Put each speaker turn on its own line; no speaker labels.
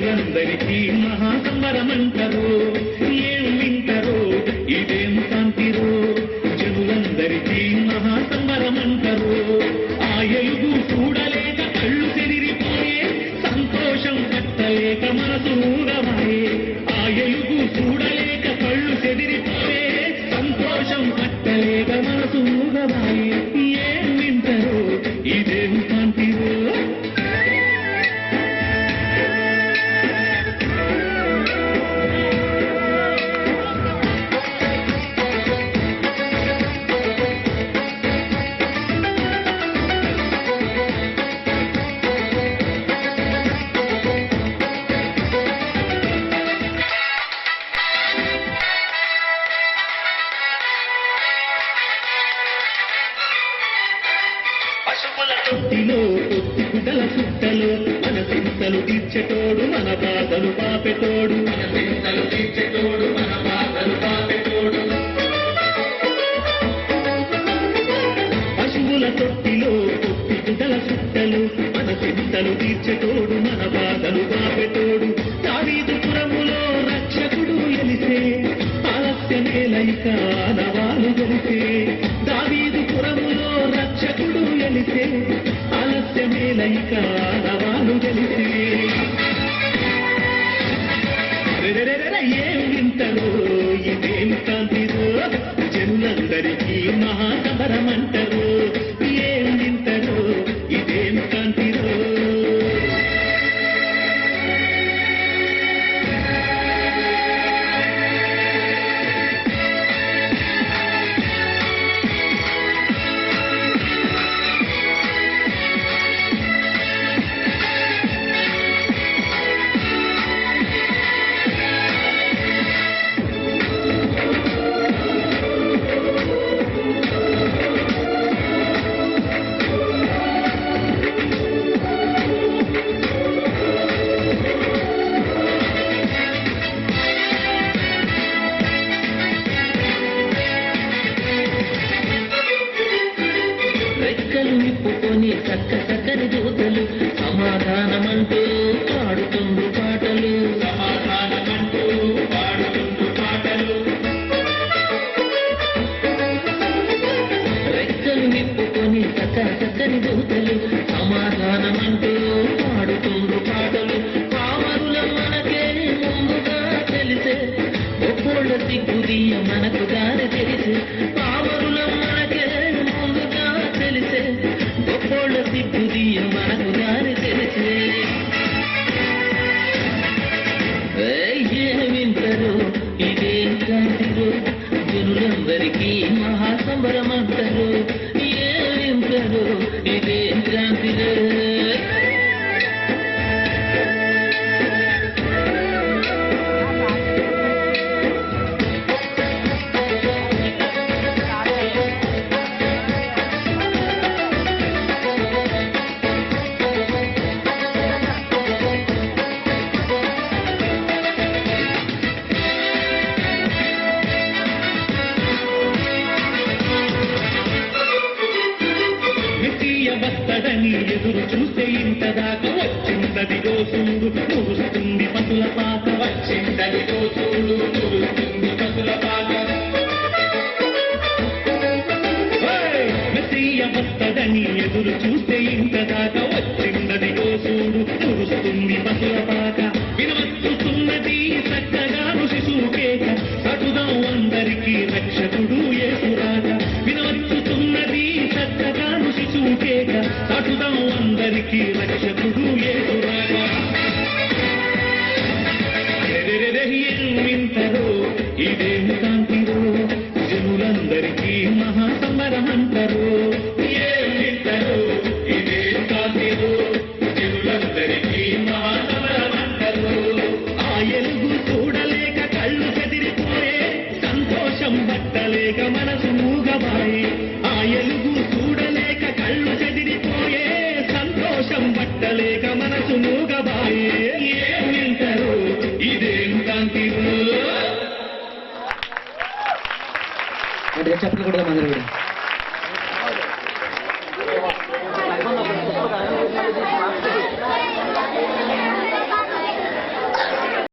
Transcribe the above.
జనులందరికీ మహాసంబరమంటారు. ఏం వింటారో ఇదేం కాంతిరో, జనులందరికీ మహాసంబరమంటారు. ఆ ఎలుగు చూడలేక కళ్ళు చెదిరిపోయే, సంతోషం పట్టలేక మనసు ఊరవాయే. ఆ ఎలుగు చూడలేక కళ్ళు చెదిరిపోయే, సంతోషం పట్టలేక మనసు ఊరవాయే. ఏం వింటారో ఇదేం కాంతిరో. తొట్టిలో తొట్టి గుడ్డల చుట్టలో మన చింతలు తీర్చెటోడు, మన బాధలు పాపెటోడు. మన చింతలు తీర్చెటోడు, మన బాధలు పాపెటోడు. పశువుల తొట్టిలో తొట్టి గుడ్డల చుట్టలు మన చింతలు తీర్చెటోడు, మన బాధలు పాపెటోడు. దావీదుపురములో రక్షకుడు ఎలిసే, ఆలస్యమేలైక ఆనవాలు గెలిసే. దావీదుపురములో రక్షకుడు ఎలిసే, ఆలస్యమేలైక ఆనవాలు గెలిసే. ఏం వింటారో ఇదేం కాంతిరో, జనులందరికీ మహాసంబరమంటారు. ఏం వింటారో ఇదేం కాంతిరో. నిప్పుకొని చక్క చక్కని దూతలు సమాధానమంటూ పాడుతుండు పాటలు. సమాధానమంటూ పాడుతుండు పాటలు. రెక్కలు నిప్పుకొని చక్క చక్కని దూతలు సమాధానమంటూ పాడుతుండు పాటలు. పామరుల మనకే ముందుగా తెలిసే, ఒక్కోళ్ళ సిగ్గుదీయ మనకు దారి తెలిసే. పామరుల మనకే ముందుగా తెలిసే, ఒక్కోళ్ళ సిగ్గుదీయ మనకు దారి తెలిసే. ఏం వింటారో ఇదేం కాంతిరో, జనులందరికీ మహాసంబరమంటారు. ఏం వింటారో ఇదేం కాంతిరో. వస్తడని ఎదురు చూసే ఇంతదాకా వచ్చిందదిగో చూడు, మురుస్తుంది పసుల పాక. వచ్చిందదిగో చూడు, మురుస్తుంది పసుల పాక. మెస్సియ వస్తడని ఎదురు చూసే ఇంతదాకా వచ్చిందదిగో చూడు, మురుస్తుంది పసుల పాక. వినవచ్చుతున్నది చక్కగాను శిశువు కేక, సటుదాం అందరికీ రక్షకుడు యేసురాక. వినవచ్చుతున్నది చక్కగాను శిశువు కేక, సటుదాం అందరికీ రక్షకుడు యేసురాక. ఏం వింటారో ఇదేం కాంతిరో, జనులందరికీ మహాసంబరమంటారు. ఏం వింటారో ఇదేం కాంతిరో, జనులందరికీ మహాసంబరమంటారు. ఆ ఎలుగు చూడలేక కళ్ళు చెదిరిపోయే, సంతోషం పట్టలేక మనసు మూగబాయే. ఆ ఎలుగు చూడలేక కళ్ళు చెదిరిపోయే, సంతోషం పట్టలేక మనసు మూగబాయే. ఏం వింటారో ఇదేం కాంతిరో.
చెప్పలు కూడా అందరూ